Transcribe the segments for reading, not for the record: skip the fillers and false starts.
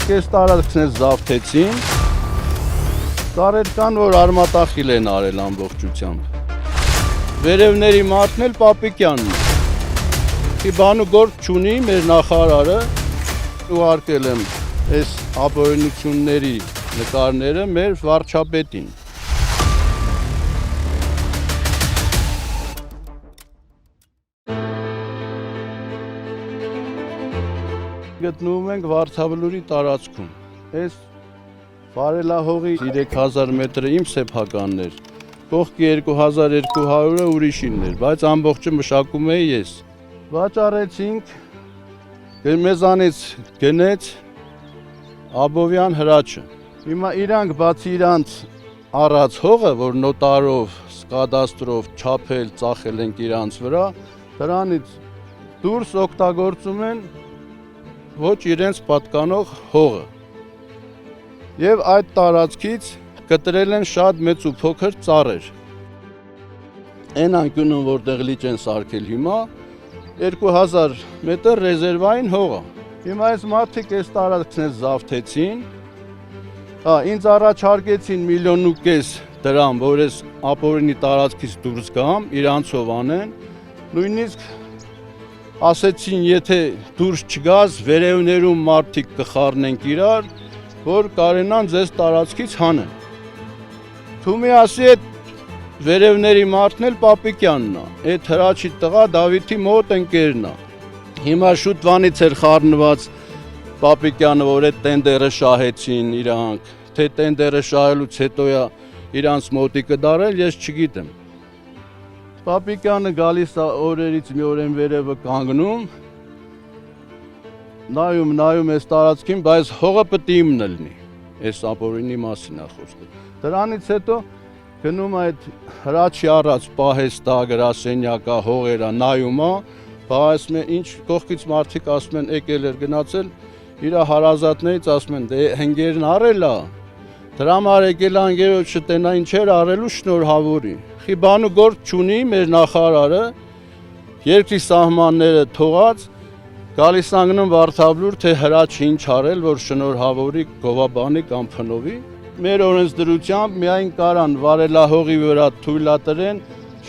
կես տարածքն զավթեցին, ծառեր կան, որ արմատախիլ են արել ամբողջությամբ։ Վերևների մարդն էլ Պապիկյանն է։ Բան ու գործ չունի մեր նախարարը, ուղարկել եմ այս ապօրինությունների նկարները մեր վարչապետին։ Գտնվում ենք Վարդավլուրի տարածքում։ Այս վարելահողի 3000 մետրը իմ սեփականներ, կողքի 2200-ը ուրիշիններ, բայց ամբողջը մշակում էի ես։ Վաճառեցինք, մեզանից գնեց Աբովյան Հրաչը։ Հիմա իրանք բացի իրանց առած հողը, որ նոտարով, կադաստրով չափել, ծախել ենք իրանց վրա, դրանից դուրս օգտագործում են ոչ իրենց պատկանող հողը։ Եվ այդ տարածքից կտրել են շատ մեծ ու փոքր ծառեր։ Այն անկյունում, որտեղ լիճ են սարքել հիմա, 2000 մետր ռեզերվային հող է։ Հիմա այս մարդիկ այս տարածքն զավթեցին, ինձ առաջարկեցին 1,5 միլիոն դրամ, որ այս ապօրինի տարածքից դուրս գամ, իրանցով անեն, նույնիսկ ասեցին, եթե դուրս չգաս, վերևներում մարդիկ կխառնենք իրար, որ կարենան ձեզ տարածքից հանեն։ Թումի ասի այդ վերևների մարդն էլ Պապիկյանն է, այդ Հրաչի տղա Դավիթի մոտ ընկերն է։ Հիմա շուտվանից էր խառնված Պապիկյանը, որ այդ տենդերը շահեցին իրանք, թե տենդերը շահելուց հետո է իրանց մոտիկը դարել, ես չգիտեմ։ Պապիկյանը գալիս է օրերից մի օր են վերևը կանգնում, նայում այս տարածքին, բայց հողը պետք է իմն լինի, այս ապօրինի մասին է խոսքը։ Դրանից հետո գնում այդ Հրաչի առած պահեստա, գրասենյակա, հողերա, նայում է, ասում է, ինչ կողքից մարդիկ ասում են, եկել էր գնացել, իր հարազատներից ասում են, դե հնգերն առել է, դրա համար եկել անգերոջ շտենա ինչեր առելու շնորհավորի։ Բան ու գործ չունի մեր նախարարը, երկրի սահմանները թողած, գալիս անգնում Վարդավլուր, թե Հրաչ ինչ արել, որ շնորհավորի գովաբանի կամ փնովի։ Մեր օրենսդրությամբ միայն կարան վարելահողի վրա թույլատրեն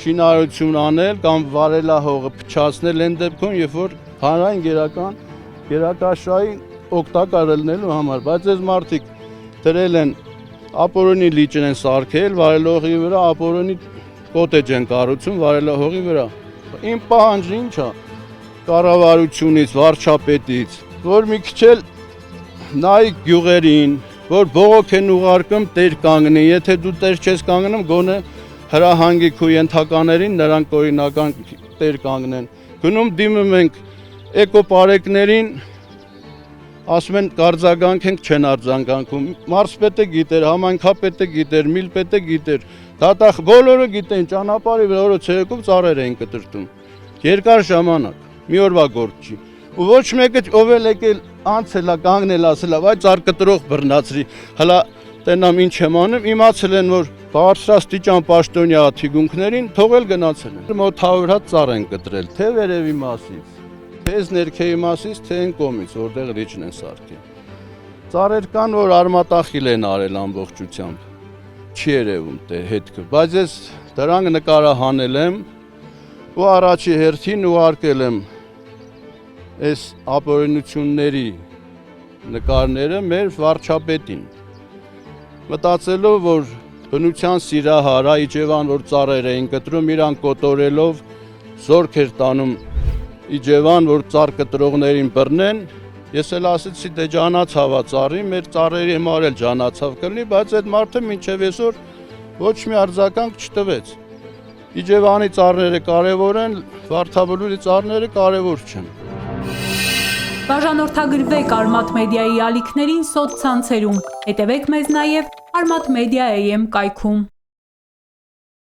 շինարարություն անել կամ վարելահողը փչացնել այն դեպքում, երբ որ հանրային գերակաշարի օգտակար լինելու համար, բայց այս մարդիկ դրել են ապօրինի լիճ են սարքել, վարելահողի վրա ապօրինի կոտեջ են կառուցում վարելահողի վրա։ Իմ պահանջը ինչ է կառավարությունից, վարչապետից, որ մի քիչ էլ նայի գյուղերին, որ բողոք են ուղարկում տեր կանգնի, եթե դու տեր չես կանգնում, գոնե հրահանգի քո ենթականերին, նրանք օրինական տեր կանգնեն։ Գնում դիմում ենք էկոպարեկներին, ասում են կարձագանքենք, չեն արձագանքում։ Մարզպետը գիտեր, համայնքապետը գիտեր, միլպետը գիտեր, դատախ բոլորը գիտեն, ճանապարհի վրա օրը ցերեկով ծառեր էին կտրտում։ Երկար ժամանակ, մի օրվա գործ չի։ Ու ոչ մեկը ով էլ եկել անցել է, կանգնել ասել է, վայ ծառ կտրող բռնացրի։ Հələ տենամ ինչ եմ անում, իմացել են, որ բարձրաստիճան պաշտոնյա թիկունքներին թողել գնացել են։ Մոտ 100 հատ ծառ են կտրել, թե վերևի մասից, թե ներքևի մասից, թե այն կողմից, որտեղ լիճն են սարքել։ Ծառեր կան, որ արմատախիլ են արել ամբողջությամբ։ Չի երևում թե հետքը, բայց ես դրանք նկարահանել եմ ու առաջի հերթին ուղարկել եմ այս ապօրինությունների նկարները մեր վարչապետին, մտածելով, որ բնության սիրահար, Իջևան, որ ծառեր էին կտրում, իրան կոտորելով զորք էր տանում Իջևան, որ ծառ կտրողներին բռնեն, ես էլ ասեցի, դե ջանացավ է ծառի, մեր ծառերի համար էլ ջանացավ կլինի, բայց այդ մարդը մինչև այսօր ոչ մի արձագանք չտվեց։ Իջևանի ծառերը կարևոր են, Վարդավլուրի ծառերը կարևոր չեն։ Բաժանորդագրվեք Արմաթ մեդիայի ալիքներին սոցցանցերում, հետևեք մեզ նաև Արմաթ մեդիա AM կայքում։